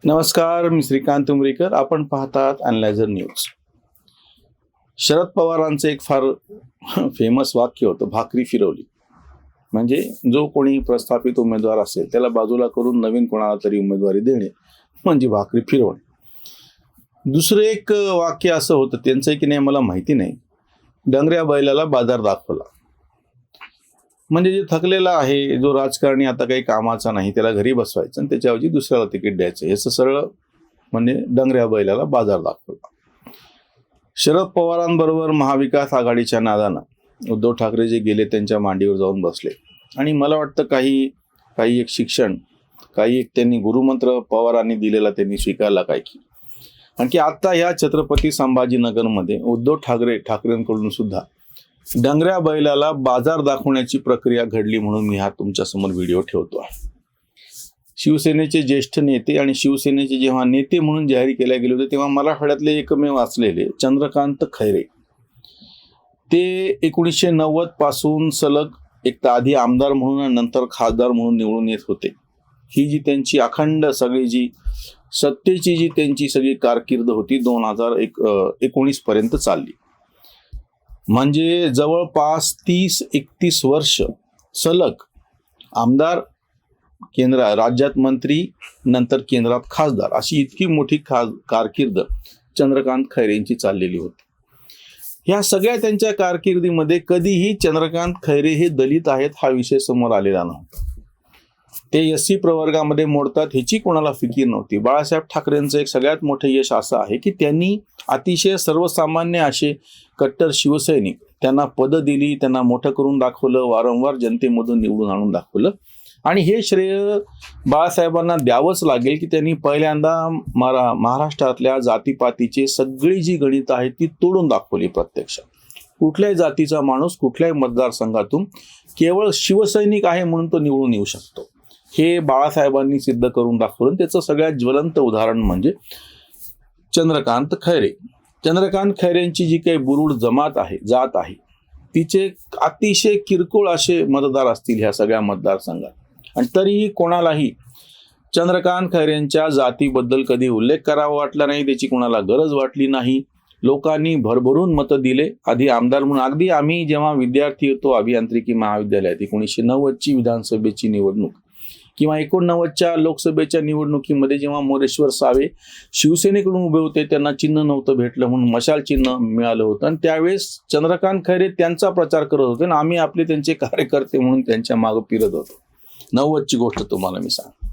नमस्कार, मी श्रीकांत उमरीकर. आपण पाहतात अॅनालायझर न्यूज. शरद पवारांचं एक फार फेमस वाक्य होतं, भाकरी फिरवली. म्हणजे जो कोणी प्रस्थापित उमेदवार असेल त्याला बाजूला करून नवीन कोणाला तरी उमेदवारी देणे म्हणजे भाकरी फिरवणे. दुसरं एक वाक्य असं होतं त्यांचं की नाही मला माहिती नाही, डंगऱ्या बैलाला बाजार दाखवला. म्हणजे जे थकलेला आहे, जो राजकारणी आता काही कामाचा नाही, त्याला घरी बसवायचं आणि त्याच्याऐवजी दुसऱ्याला तिकीट द्यायचं, याचं सरळ म्हणजे डंगऱ्या बैलाला बाजार दाखवला. शरद पवारांबरोबर महाविकास आघाडीच्या नादानं उद्धव ठाकरे जे गेले त्यांच्या मांडीवर जाऊन बसले आणि मला वाटतं काही एक शिक्षण, काही एक त्यांनी गुरुमंत्र पवारांनी दिलेला त्यांनी स्वीकारला काय की. आणखी आता ह्या छत्रपती संभाजीनगरमध्ये उद्धव ठाकरेंकडून सुद्धा डंगऱ्या बैलाला बाजार दाखवण्याची प्रक्रिया घडली, म्हणून मी हा तुमच्यासमोर व्हिडिओ ठेवतो आहे. शिवसेनेचे ज्येष्ठ नेते आणि शिवसेनेचे जेव्हा नेते म्हणून जाहीर केले गेले होते तेव्हा मराठवाड्यातले एकमेव असलेले चंद्रकांत खैरे, ते 1990 पासून सलग एक तर आधी आमदार म्हणून आणि नंतर खासदार म्हणून निवडून येत होते. ही जी त्यांची अखंड सगळी जी सत्तेची जी त्यांची सगळी कारकीर्द होती 2019 पर्यंत चालली. म्हणजे जवळपास 30-31 वर्ष सलग आमदार, राज्यात मंत्री, नंतर केंद्रात खासदार, अशी इतकी मोठी कारकीर्द चंद्रकांत खैरेंची चाललेली होती. ह्या सगळ्या त्यांच्या कारकिर्दीमध्ये कधीही चंद्रकांत खैरे हे दलित आहेत हा विषय समोर आलेला नव्हता. ते एससी प्रवर्गामध्ये मोडतात ह्याची कोणाला फिकीर नव्हती. बाळासाहेब ठाकरेंचं एक सगळ्यात मोठं यश असं आहे की त्यांनी अतिशय सर्वसामान्य असे कट्टर शिवसैनिक, त्यांना पदं दिली, त्यांना मोठं करून दाखवलं, वारंवार जनतेमधून निवडून आणून दाखवलं. आणि हे श्रेय बाळासाहेबांना द्यावंच लागेल की त्यांनी पहिल्यांदा महाराष्ट्रातल्या जातीपातीची सगळी जी गणितं आहेत ती तोडून दाखवली. प्रत्यक्षात कुठल्याही जातीचा माणूस कुठल्याही मतदारसंघातून केवळ शिवसैनिक आहे म्हणून तो निवडून येऊ शकतो, हे बाळासाहेबांनी सिद्ध करून दाखवलं. त्याचं सगळ्यात ज्वलंत उदाहरण म्हणजे चंद्रकांत खैरे. चंद्रकांत खैरेंची जी काही बुरुड जात आहे तिचे अतिशय किरकोळ असे मतदार असतील ह्या सगळ्या मतदारसंघात, आणि तरीही कोणालाही चंद्रकांत खैरेंच्या जातीबद्दल कधी उल्लेख करावा वाटला नाही, त्याची कोणाला गरज वाटली नाही. लोकांनी भरभरून मतं दिले. आधी आमदार म्हणून, अगदी आम्ही जेव्हा विद्यार्थी होतो अभियांत्रिकी महाविद्यालयात 1990ची विधानसभेची निवडणूक किंवा 89च्या लोकसभेच्या निवडणुकीमध्ये जेव्हा मोरेश्वर सावे शिवसेनेकडून उभे होते, त्यांना चिन्ह नव्हतं भेटलं म्हणून मशाल चिन्ह मिळालं होतं, आणि त्यावेळेस चंद्रकांत खैरे त्यांचा प्रचार करत होते आणि आम्ही आपले त्यांचे कार्यकर्ते म्हणून त्यांच्या मागे फिरत होतो. 90ची गोष्ट तुम्हाला मी सांग.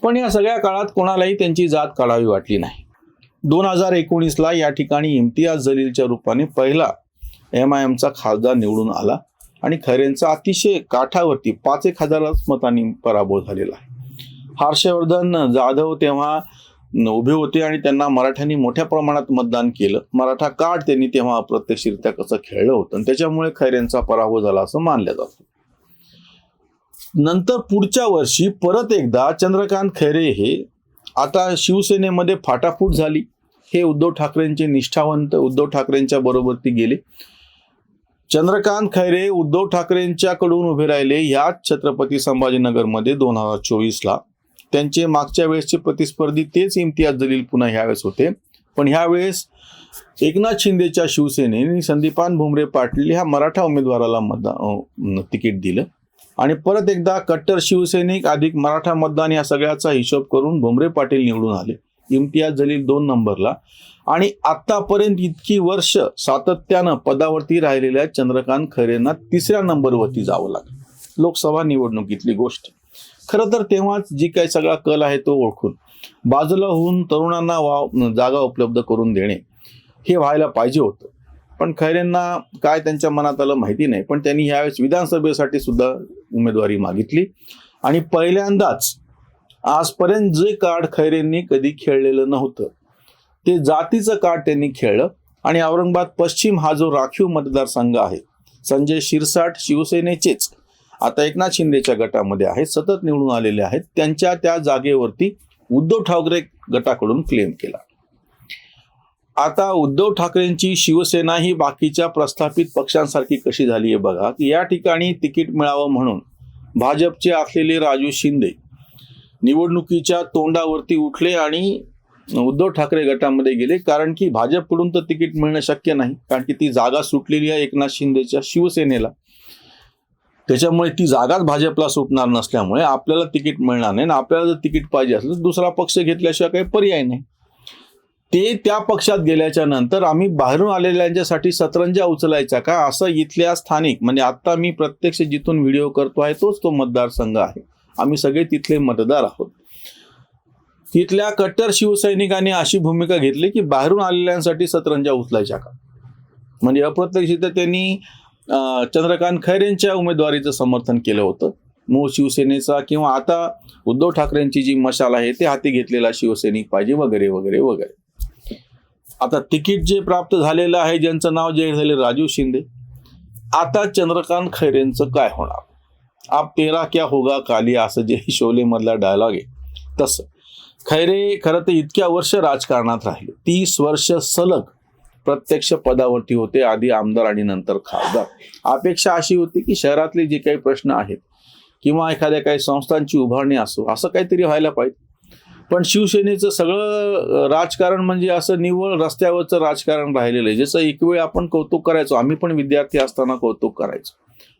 पण या सगळ्या काळात कोणालाही त्यांची जात काढावी वाटली नाही. 2019ला या ठिकाणी इम्तियाज जलीलच्या रूपाने पहिला MIMचा खासदार निवडून आला आणि खैरेंचा अतिशय काठावरती 5,000 मतांनी पराभव झालेला आहे. हर्षवर्धन जाधव तेव्हा उभे होते आणि त्यांना मराठ्यांनी मोठ्या प्रमाणात मतदान केलं. मराठा कार्ड त्यांनी तेव्हा अप्रत्यक्षरित्या कसं खेळलं होतं आणि त्याच्यामुळे खैरेंचा पराभव झाला असं मानलं जातं. नंतर पुढच्या वर्षी परत एकदा चंद्रकांत खैरे हे आता शिवसेनेमध्ये फाटाफूट झाली. हे उद्धव ठाकरेंचे निष्ठावंत, उद्धव ठाकरेंच्या बरोबर ती गेले. चंद्रकांत खैरे उद्धव ठाकरेंच्याकडून उभे राहिले याच छत्रपती संभाजीनगरमध्ये 2024ला. त्यांचे मागच्या वेळेसचे प्रतिस्पर्धी तेच इम्तियाज जलील पुन्हा ह्यावेळेस होते, पण ह्यावेळेस एकनाथ शिंदेच्या शिवसेनेने संदीपान भुमरे पाटील ह्या मराठा उमेदवाराला तिकीट दिलं आणि परत एकदा कट्टर शिवसैनिक अधिक मराठा मतदान या सगळ्याचा हिशोब करून भुमरे पाटील निवडून आले. इम्तियाज जलील 2 नंबरला. आणि आतापर्यंत इतकी वर्ष सातत्यानं पदावरती राहिलेल्या चंद्रकांत खैरेंना 3ऱ्या नंबरवरती जावं लागलं. लोकसभा निवडणुकीतली गोष्ट. खरं तर तेव्हाच जी काही सगळा कल आहे तो ओळखून बाजूला होऊन तरुणांना जागा उपलब्ध करून देणे हे व्हायला पाहिजे होतं. पण खैरेंना काय त्यांच्या मनात आलं माहिती नाही, पण त्यांनी ह्यावेळेस विधानसभेसाठी सुद्धा उमेदवारी मागितली आणि पहिल्यांदाच आजपर्यंत जे कार्ड खैरेंनी कधी खेळलेलं नव्हतं ते जातीचं कार्ड त्यांनी खेळलं. आणि औरंगाबाद पश्चिम हा जो राखीव मतदारसंघ आहे, संजय शिरसाट शिवसेनेचेच आता एकनाथ शिंदेच्या गटामध्ये आहेत, सतत निवडून आलेले आहेत, त्यांच्या त्या जागेवरती उद्धव ठाकरे गटाकडून क्लेम केला. आता उद्धव ठाकरेंची शिवसेना ही बाकीच्या प्रस्थापित पक्षांसारखी कशी झाली आहे बघा, की या ठिकाणी तिकीट मिळावं म्हणून भाजपचे असलेले राजू शिंदे निवडणुकीच्या तोंडावरती उठले आणि उद्धव ठाकरे गटामध्ये गेले, कारण की भाजपकडून तर तिकीट मिळणं शक्य नाही, कारण की ती जागा सुटलेली आहे एकनाथ शिंदेच्या शिवसेनेला. त्याच्यामुळे ती जागाच भाजपला सुटणार नसल्यामुळे आपल्याला तिकीट मिळणार नाही, आणि आपल्याला जर तिकीट पाहिजे असलं तर दुसरा पक्ष घेतल्याशिवाय काही पर्याय नाही. ते त्या पक्षात गेल्याच्या नंतर आम्ही बाहेरून आलेल्यांच्यासाठी सतरंजा उचलायचा का, असं इथल्या स्थानिक, म्हणजे आता मी प्रत्यक्ष जिथून व्हिडिओ करतो आहे तोच तो मतदारसंघ आहे, आम्ही सगळे तिथले मतदार आहोत. तिथल्या कट्टर शिवसैनिकांनी अशी भूमिका घेतली की बाहेरून आलेल्यांसाठी सतरंजा उचलायच्या का. म्हणजे अप्रत्यक्षित त्यांनी चंद्रकांत खैरेंच्या उमेदवारीचं समर्थन केलं होतं. मूळ शिवसेनेचा किंवा आता उद्धव ठाकरेंची जी मशाल आहे ते हाती घेतलेला शिवसैनिक पाहिजे वगैरे वगैरे वगैरे. आता तिकीट जे प्राप्त झालेलं आहे, ज्यांचं नाव जाहीर झाले राजू शिंदे, आता चंद्रकांत खैरेंचं काय होणार. आप तेरा क्या होगा काली, असं जे शोले मधला डायलॉग आहे तसं. खैरे खरं तर इतक्या वर्ष राजकारणात राहिले, 30 वर्ष सलग प्रत्यक्ष पदावरती होते, आधी आमदार आणि नंतर खासदार. अपेक्षा अशी होती की शहरातले जे काही प्रश्न आहेत किंवा एखाद्या काही संस्थांची उभारणी असो, असं काहीतरी व्हायला पाहिजे. पण शिवसेनेचं सगळं राजकारण म्हणजे असं निव्वळ रस्त्यावरचं राजकारण राहिलेलं आहे. जसं एक वेळ आपण कौतुक करायचो, आम्ही पण विद्यार्थी असताना कौतुक करायचो,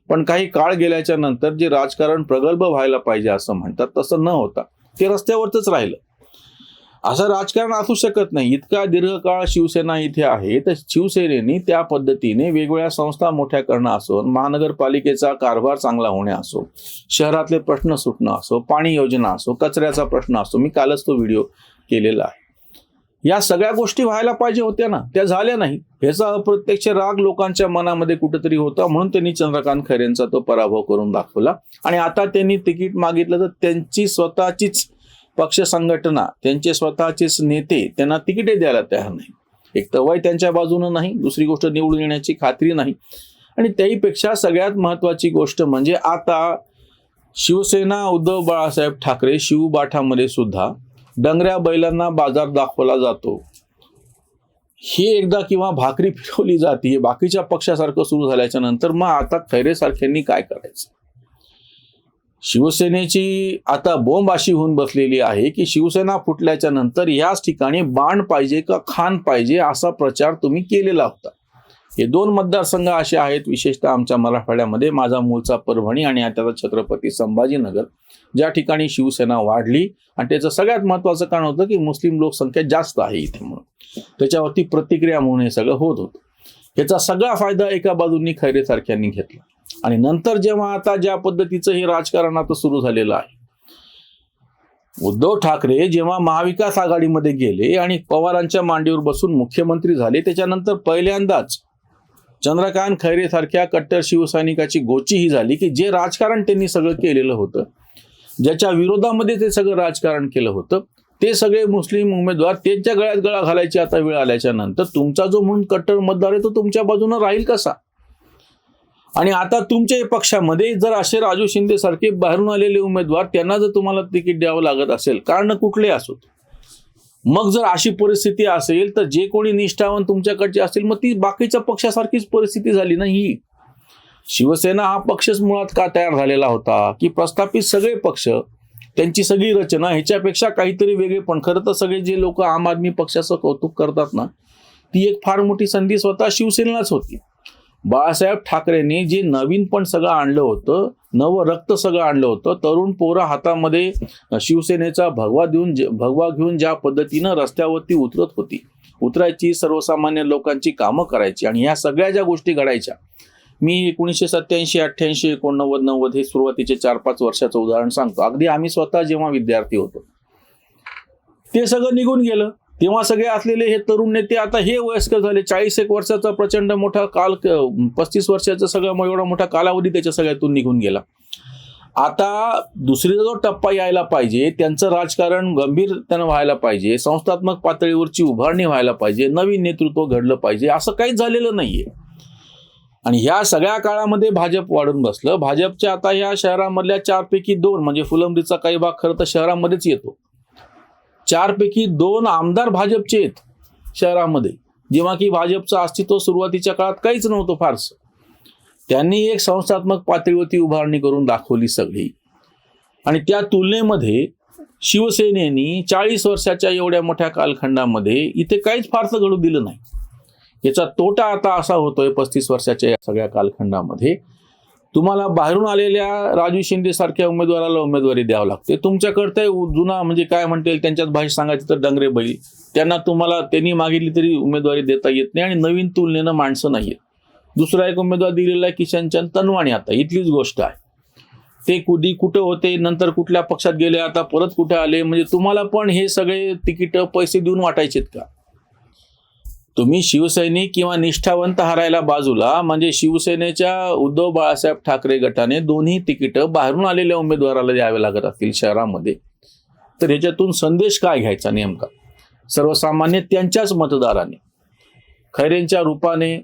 पण काही काळ गेल्याच्या नंतर जे राजकारण प्रगल्भ व्हायला पाहिजे असं म्हणतात तसं न होता ते रस्त्यावरच राहिलं. असं राजकारण असू शकत नाही. इतका दीर्घकाळ शिवसेना इथे आहे, तर शिवसेनेने त्या पद्धतीने वेगवेगळ्या संस्था मोठ्या करणं असो, महानगरपालिकेचा कारभार चांगला होणे असो, शहरातले प्रश्न सुटणं असो, पाणी योजना असो, कचऱ्याचा प्रश्न असो, मी कालच तो व्हिडिओ केलेला आहे. या सगळ्या गोष्टी व्हायला पाहिजे होत्या ना, त्या झाल्या नाही. ह्याचा अप्रत्यक्ष राग लोकांच्या मनामध्ये कुठेतरी होता, म्हणून त्यांनी चंद्रकांत खैरेंचा तो पराभव करून दाखवला. आणि आता त्यांनी तिकीट मागितलं तर त्यांची स्वतःचीच पक्ष संघटना, त्यांचे स्वतःचेच नेते त्यांना तिकीटे द्यायला तयार नाही. एक तर वय त्यांच्या बाजूनं नाही, दुसरी गोष्ट निवडून येण्याची खात्री नाही, आणि त्याहीपेक्षा सगळ्यात महत्वाची गोष्ट म्हणजे आता शिवसेना उद्धव बाळासाहेब ठाकरे शिवबाठामध्ये सुद्धा डंगऱ्या बैलांना बाजार दाखवला जातो, हे एकदा किंवा भाकरी फिरवली जाते बाकीच्या पक्षासारखं सुरू झाल्याच्या नंतर मग आता खैरे सारख्यांनी काय करायचं. शिवसेनेची आता बोंब अशी होऊन बसलेली आहे की शिवसेना फुटल्याच्या नंतर याच ठिकाणी बाण पाहिजे का खान पाहिजे असा प्रचार तुम्ही केलेला होता. हे 2 मतदारसंघ असे आहेत, विशेषतः आमच्या मराठवाड्यामध्ये, माझा मूळचा परभणी आणि आता छत्रपती संभाजीनगर, ज्या ठिकाणी शिवसेना वाढली. आणि त्याचं सगळ्यात महत्वाचं कारण होतं की मुस्लिम लोकसंख्या जास्त आहे इथे, म्हणून त्याच्यावरती प्रतिक्रिया म्हणून हे सगळं होत होतं. याचा सगळा फायदा एका बाजूंनी खैरे सारख्यांनी घेतला. आणि नंतर जेव्हा आता ज्या पद्धतीचं हे राजकारण आता सुरू झालेलं आहे, उद्धव ठाकरे जेव्हा महाविकास आघाडीमध्ये गेले आणि पवारांच्या मांडीवर बसून मुख्यमंत्री झाले, त्याच्यानंतर पहिल्यांदाच चंद्रकांत खैरे सारख्या कट्टर शिवसैनिकाची गोची ही झाली की जे राजकारण त्यांनी सगळं केलेलं होतं, ज्याच्या विरोधामध्ये ते सगळं राजकारण केलं होतं, ते सगळे मुस्लिम उमेदवार त्यांच्या गळ्यात गळा घालायची आता वेळ आल्याच्या नंतर तुमचा जो म्हणून कट्टर मतदार आहे तो तुमच्या बाजूने राहील कसा. आणि आता तुमच्या पक्षामध्ये जर असे राजू शिंदे सारखे बाहेरून आलेले उमेदवार, त्यांना जर तुम्हाला तिकीट द्यावं लागत असेल, कारण कुठले असोत, मग जर अशी परिस्थिती असेल तर जे कोणी निष्ठावान तुमच्याकडचे असतील, मग ती बाकीच्या पक्षासारखीच परिस्थिती झाली नाही. शिवसेना हा पक्षच मुळात का तयार झालेला होता की प्रस्थापित सगळे पक्ष, त्यांची सगळी रचना ह्याच्यापेक्षा काहीतरी वेगळे. पण खरं तर सगळे जे लोक आम आदमी पक्षाचं कौतुक करतात ना, ती एक फार मोठी संधी स्वतः शिवसेनेलाच होती. बाळासाहेब ठाकरेंनी जे नवीन पण सगळं आणलं होतं, नवं रक्त सगळं आणलं होतं, तरुण पोरं हातामध्ये शिवसेनेचा भगवा घेऊन ज्या पद्धतीनं रस्त्यावरती उतरायची, सर्वसामान्य लोकांची कामं करायची, आणि ह्या सगळ्या ज्या गोष्टी घडायच्या, मी 1987, 88, 89, 90 हे सुरुवातीचे 4-5 वर्षाचं उदाहरण सांगतो. अगदी आम्ही स्वतः जेव्हा विद्यार्थी होतो ते सगळं निघून गेलं. तेव्हा सगळे असलेले हे तरुण नेते आता हे वयस्कर झाले. 40 वर्षाचा प्रचंड मोठा काल, 35 वर्षाचा सगळं एवढा मोठा कालावधी त्याच्या सगळ्यातून निघून गेला. आता दुसरीचा जो टप्पा यायला पाहिजे, त्यांचं राजकारण गंभीरतेनं व्हायला पाहिजे, संस्थात्मक पातळीवरची उभारणी व्हायला पाहिजे, नवीन नेतृत्व घडलं पाहिजे, असं काहीच झालेलं नाहीये. आणि ह्या सगळ्या काळामध्ये भाजप वाढून बसलं. भाजपच्या आता ह्या शहरामधल्या 4 पैकी 2, म्हणजे फुलंब्रीचा काही भाग खरं तर शहरामध्येच येतो, 4 पैकी 2 आमदार भाजपचे आहेत शहरामध्ये, जेव्हा की भाजपचं अस्तित्व सुरुवातीच्या काळात काहीच नव्हतं फारसं. त्यांनी एक संस्थात्मक पातळीवरती उभारणी करून दाखवली सगळी. आणि त्या तुलनेमध्ये शिवसेनेनी 40 वर्षाच्या एवढ्या मोठ्या कालखंडामध्ये इथे काहीच फारसं घडू दिलं नाही. याचा तोटा आता असा होतोय 35 वर्षाच्या या सगळ्या कालखंडामध्ये तुम्हाला बाहेरून आलेल्या राजू शिंदे सारख्या उमेदवाराला उमेदवारी द्यावं लागते. तुमच्याकडे जुना म्हणजे काय म्हणता त्यांच्याच भाषेत सांगायचं तर डंगरे बैल, त्यांनी मागितली तरी उमेदवारी देता येत नाही आणि नवीन तुलनेनं माणसं नाहीत. दुसरा एक उमेदवार दिलेला आहे किशनचंद तनवाणी. आता इथलीच गोष्ट आहे, ते कुठे होते, नंतर कुठल्या पक्षात गेले, आता परत कुठे आले. म्हणजे तुम्हाला पण हे सगळे तिकीट पैसे देऊन वाटायचेत का? तुम्ही शिवसैनिक किंवा निष्ठावंत हरायला बाजूला, म्हणजे शिवसेनेच्या उद्धव बाळासाहेब ठाकरे गटाने दोन्ही तिकीट बाहेरून आलेल्या उमेदवाराला द्यावे लागत असतील शहरामध्ये, तर ह्याच्यातून संदेश काय घ्यायचा नेमका? सर्वसामान्य त्यांच्याच मतदाराने खैरेंच्या रूपाने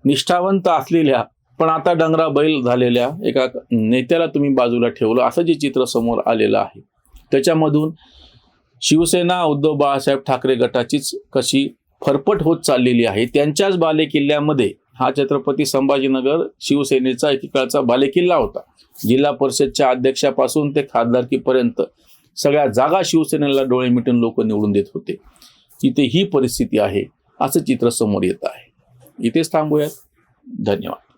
निष्ठावंत असलेल्या पण आता डंगरा बैल झालेल्या एका नेत्याला तुम्ही बाजूला ठेवलं, असं जे चित्र समोर आलेलं आहे. त्याच्यामधून शिवसेना उद्धव बाळासाहेब ठाकरे गटाचीच कशी फरफट होत चाललेली आहे. त्यांच्याच बालेकिल्ल्यामध्ये हा छत्रपती संभाजीनगर शिवसेनेचा एकेकाळचा बालेकिल्ला होता. जिल्हा परिषदच्या अध्यक्षापासून ते खासदारकीपर्यंत सगळ्या जागा शिवसेनेला डोळे मिटून लोक निवडून देत होते. इथे ही परिस्थिती आहे, असं चित्र समोर येत आहे. इथेच थांबूयात. धन्यवाद.